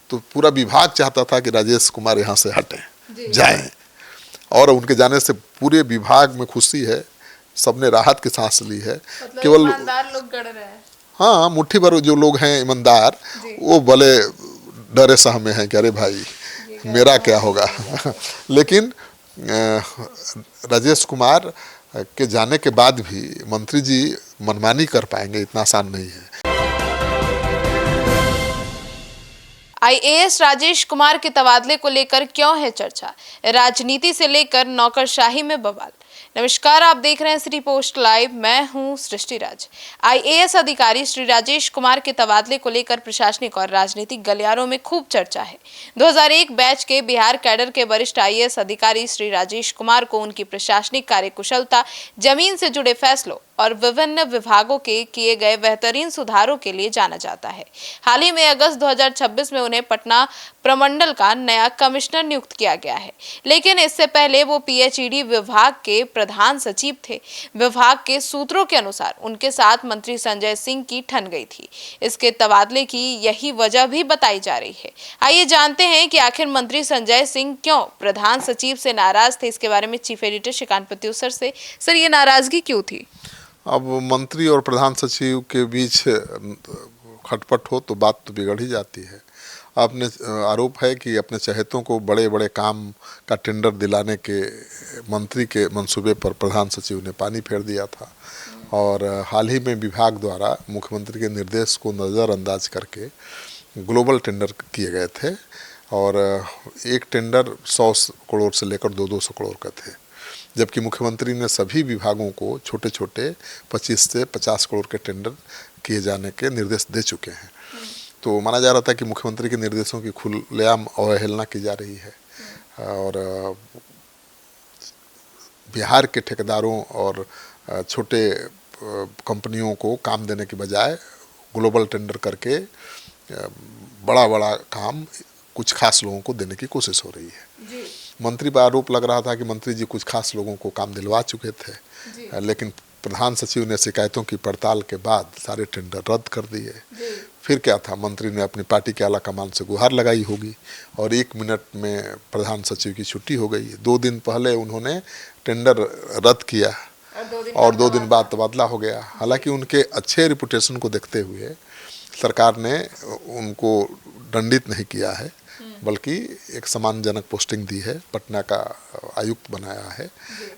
तो पूरा विभाग चाहता था कि राजेश कुमार यहाँ से हटें, जाएं, और उनके जाने से पूरे विभाग में खुशी है, सबने राहत की सांस ली है। मतलब केवल ईमानदार लोग गढ़ रहे हैं। हाँ, मुट्ठी भर जो लोग हैं ईमानदार, वो भले डरे सहमे हैं कि अरे भाई मेरा क्या होगा लेकिन राजेश कुमार के जाने के बाद भी मंत्री जी मनमानी कर पाएंगे, इतना आसान नहीं है। आईएएस राजेश कुमार के तबादले को लेकर क्यों है चर्चा? राजनीति से लेकर नौकरशाही में बवाल। नमस्कार, आप देख रहे हैं सिटी पोस्ट लाइव, मैं हूं सृष्टि राज। आईएएस अधिकारी श्री राजेश कुमार के तबादले को लेकर प्रशासनिक और राजनीतिक गलियारों में खूब चर्चा है। 2001 बैच के बिहार कैडर के वरिष्ठ आईएएस अधिकारी श्री राजेश कुमार को उनकी प्रशासनिक कार्यकुशलता, जमीन से जुड़े फैसलों और विभिन्न विभागों के किए गए बेहतरीन सुधारों के लिए जाना जाता है। हाल ही में अगस्त 2026 में उन्हें पटना प्रमंडल का नया कमिश्नर नियुक्त किया गया है, लेकिन इससे पहले वो पीएचईडी विभाग के प्रधान सचिव थे। विभाग के सूत्रों के अनुसार उनके साथ मंत्री संजय सिंह की ठन गई थी। इसके तबादले की यही वजह भी बताई जा रही है। आइए जानते हैं कि आखिर मंत्री संजय सिंह क्यों प्रधान सचिव से नाराज थे। इसके बारे में chief editor Shrikant Pratyush sir, ये नाराजगी क्यों थी? अब मंत्री और प्रधान सचिव के बीच खटपट हो तो बात तो बिगड़ ही जाती है। आपने आरोप है कि अपने चहेतों को बड़े बड़े काम का टेंडर दिलाने के मंत्री के मंसूबे पर प्रधान सचिव ने पानी फेर दिया था, और हाल ही में विभाग द्वारा मुख्यमंत्री के निर्देश को नज़रअंदाज करके ग्लोबल टेंडर किए गए थे, और एक टेंडर 100 करोड़ से लेकर 200 करोड़ का थे, जबकि मुख्यमंत्री ने सभी विभागों को छोटे छोटे 25 से 50 करोड़ के टेंडर किए जाने के निर्देश दे चुके हैं। तो माना जा रहा था कि मुख्यमंत्री के निर्देशों की खुलेआम अवहेलना की जा रही है, और बिहार के ठेकेदारों और छोटे कंपनियों को काम देने के बजाय ग्लोबल टेंडर करके बड़ा बड़ा काम कुछ खास लोगों को देने की कोशिश हो रही है। मंत्री पर आरोप लग रहा था कि मंत्री जी कुछ खास लोगों को काम दिलवा चुके थे, लेकिन प्रधान सचिव ने शिकायतों की पड़ताल के बाद सारे टेंडर रद्द कर दिए। फिर क्या था, मंत्री ने अपनी पार्टी के आला कमान से गुहार लगाई होगी, और 1 मिनट में प्रधान सचिव की छुट्टी हो गई। 2 दिन पहले उन्होंने टेंडर रद्द किया और 2 दिन बाद तबादला हो गया। हालांकि उनके अच्छे रिपुटेशन को देखते हुए सरकार ने उनको दंडित नहीं किया है, बल्कि एक सम्मानजनक पोस्टिंग दी है, पटना का आयुक्त बनाया है,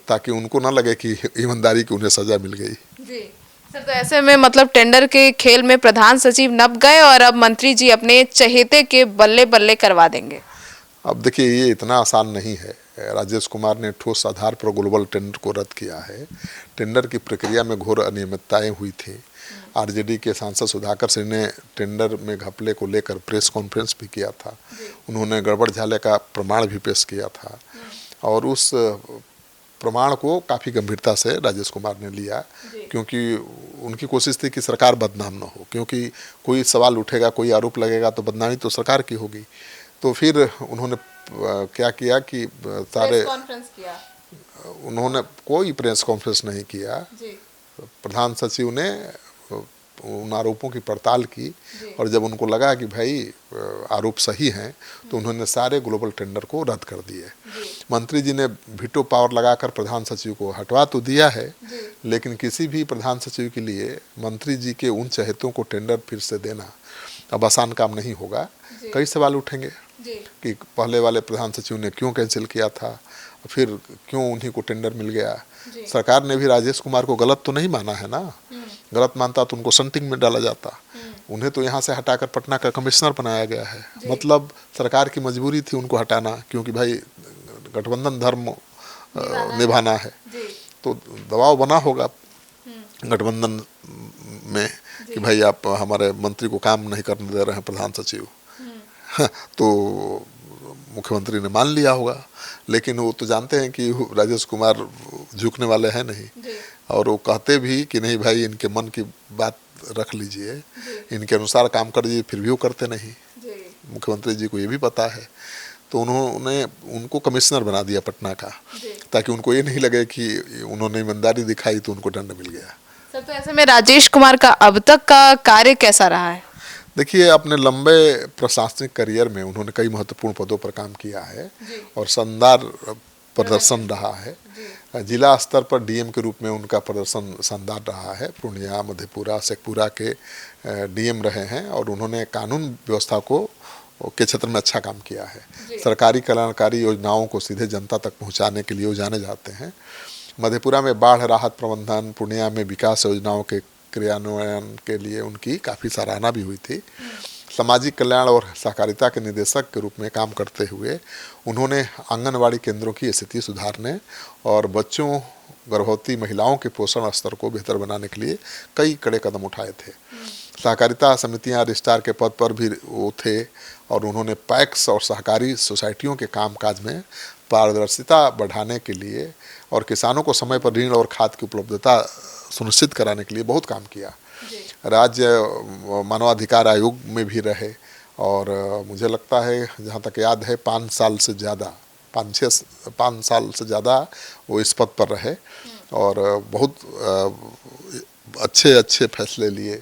ताकि उनको ना लगे कि ईमानदारी की उन्हें सजा मिल गई। सर, तो ऐसे में मतलब टेंडर के खेल में प्रधान सचिव नप गए और अब मंत्री जी अपने चहेते के बल्ले बल्ले करवा देंगे। अब देखिए, ये इतना आसान नहीं है। राजेश कुमार ने ठोस आधार पर ग्लोबल टेंडर को रद्द किया है। टेंडर की प्रक्रिया में घोर अनियमितताएं हुई थी। आरजेडी के सांसद सुधाकर सिंह ने टेंडर में घपले को लेकर प्रेस कॉन्फ्रेंस भी किया था। उन्होंने गड़बड़ झाले का प्रमाण भी पेश किया था, और उस प्रमाण को काफ़ी गंभीरता से राजेश कुमार ने लिया, क्योंकि उनकी कोशिश थी कि सरकार बदनाम न हो, क्योंकि कोई सवाल उठेगा, कोई आरोप लगेगा तो बदनामी तो सरकार की होगी। तो फिर उन्होंने क्या किया कि सारे उन्होंने कोई प्रेस कॉन्फ्रेंस नहीं किया। प्रधान सचिव ने उन आरोपों की पड़ताल की, और जब उनको लगा कि भाई आरोप सही हैं, तो उन्होंने सारे ग्लोबल टेंडर को रद्द कर दिए। मंत्री जी ने वीटो पावर लगाकर प्रधान सचिव को हटवा तो दिया है, लेकिन किसी भी प्रधान सचिव के लिए मंत्री जी के उन चहेतों को टेंडर फिर से देना अब आसान काम नहीं होगा। कई सवाल उठेंगे कि पहले वाले प्रधान सचिव ने क्यों कैंसिल किया था, फिर क्यों उन्हीं को टेंडर मिल गया। सरकार ने भी राजेश कुमार को गलत तो नहीं माना है ना, गलत मानता तो उनको संटिंग में डाला जाता। उन्हें तो यहाँ से हटाकर पटना का कमिश्नर बनाया गया है, मतलब सरकार की मजबूरी थी उनको हटाना, क्योंकि भाई गठबंधन धर्म निभाना है, तो दबाव बना होगा गठबंधन में कि भाई आप हमारे मंत्री को काम नहीं करने दे रहे हैं प्रधान सचिव। तो मुख्यमंत्री ने मान लिया होगा, लेकिन वो तो जानते हैं कि राजेश कुमार झुकने वाले हैं नहीं, और वो कहते भी कि नहीं भाई इनके मन की बात रख लीजिए, इनके अनुसार काम कर दीजिए, फिर भी वो करते नहीं। मुख्यमंत्री जी को ये भी पता है, तो उन्होंने उनको कमिश्नर बना दिया पटना का, ताकि उनको ये नहीं लगे कि उन्होंने ईमानदारी दिखाई तो उनको दंड मिल गया। सर, तो ऐसे में राजेश कुमार का अब तक का कार्य कैसा रहा है? देखिए, अपने लंबे प्रशासनिक करियर में उन्होंने कई महत्वपूर्ण पदों पर काम किया है और शानदार प्रदर्शन रहा है। जिला स्तर पर डीएम के रूप में उनका प्रदर्शन शानदार रहा है। पूर्णिया, मधेपुरा, शेखपुरा के डीएम रहे हैं और उन्होंने कानून व्यवस्था के क्षेत्र में अच्छा काम किया है। सरकारी कल्याणकारी योजनाओं को सीधे जनता तक पहुंचाने के लिए वो जाने जाते हैं। मधेपुरा में बाढ़ राहत प्रबंधन, पूर्णिया में विकास योजनाओं के क्रियान्वयन के लिए उनकी काफ़ी सराहना भी हुई थी। सामाजिक कल्याण और सहकारिता के निदेशक के रूप में काम करते हुए उन्होंने आंगनवाड़ी केंद्रों की स्थिति सुधारने और बच्चों, गर्भवती महिलाओं के पोषण स्तर को बेहतर बनाने के लिए कई कड़े कदम उठाए थे। सहकारिता समितियां रजिस्ट्रार के पद पर भी वो थे और उन्होंने पैक्स और सहकारी सोसाइटियों के कामकाज में पारदर्शिता बढ़ाने के लिए और किसानों को समय पर ऋण और खाद की उपलब्धता सुनिश्चित कराने के लिए बहुत काम किया। राज्य मानवाधिकार आयोग में भी रहे और मुझे लगता है, जहाँ तक याद है, 5 साल से ज़्यादा वो इस पद पर रहे और बहुत अच्छे फैसले लिए।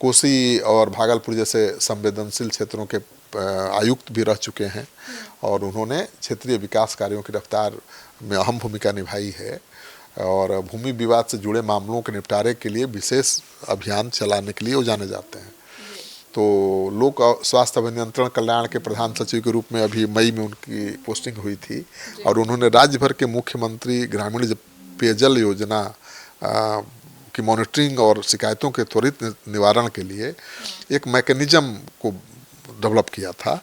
कोसी और भागलपुर जैसे संवेदनशील क्षेत्रों के आयुक्त भी रह चुके हैं और उन्होंने क्षेत्रीय विकास कार्यों की रफ्तार में अहम भूमिका निभाई है और भूमि विवाद से जुड़े मामलों के निपटारे के लिए विशेष अभियान चलाने के लिए वो जाने जाते हैं। तो लोक स्वास्थ्य अभियंत्रण कल्याण के प्रधान सचिव के रूप में अभी मई में उनकी पोस्टिंग हुई थी और उन्होंने राज्य भर के मुख्यमंत्री ग्रामीण पेयजल योजना की मॉनिटरिंग और शिकायतों के त्वरित निवारण के लिए एक मैकेनिज्म को डेवलप किया था,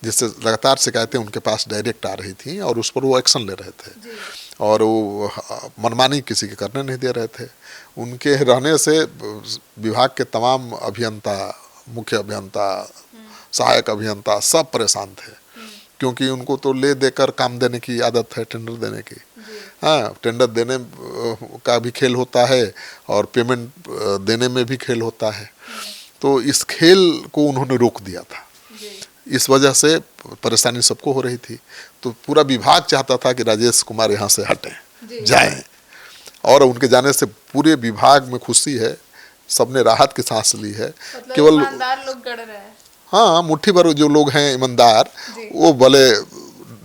जिससे लगातार शिकायतें उनके पास डायरेक्ट आ रही थी और उस पर वो एक्शन ले रहे थे और वो मनमानी किसी के करने नहीं दे रहे थे। उनके रहने से विभाग के तमाम अभियंता, मुख्य अभियंता, सहायक अभियंता सब परेशान थे, क्योंकि उनको तो ले देकर काम देने की आदत है, टेंडर देने की। हाँ, टेंडर देने का भी खेल होता है और पेमेंट देने में भी खेल होता है। तो इस खेल को उन्होंने रोक दिया था। इस वजह से परेशानी सबको हो रही थी। तो पूरा विभाग चाहता था कि राजेश कुमार यहाँ से हटें, जाएं, और उनके जाने से पूरे विभाग में खुशी है, सबने राहत की सांस ली है। मतलब केवल ईमानदार लोग गढ़ रहे हैं। हाँ, मुट्ठी भर जो लोग हैं ईमानदार, वो भले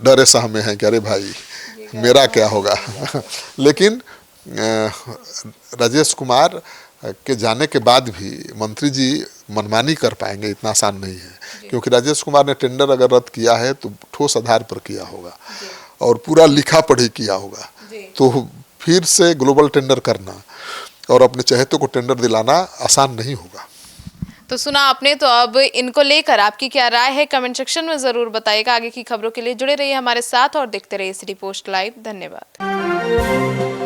डरे सहमे हैं कि अरे भाई मेरा क्या होगा। लेकिन राजेश कुमार के जाने के बाद भी मंत्री जी मनमानी कर पाएंगे इतना आसान नहीं है, क्योंकि राजेश कुमार ने टेंडर अगर रद्द किया है तो ठोस आधार पर किया होगा और पूरा लिखा पढ़ी किया होगा। तो फिर से ग्लोबल टेंडर करना और अपने चहेतों को टेंडर दिलाना आसान नहीं होगा। तो सुना आपने, तो अब इनको लेकर आपकी क्या राय है कमेंट सेक्शन में जरूर बताइएगा। आगे की खबरों के लिए जुड़े रहिए हमारे साथ और देखते रहिए सिटी पोस्ट लाइव। धन्यवाद।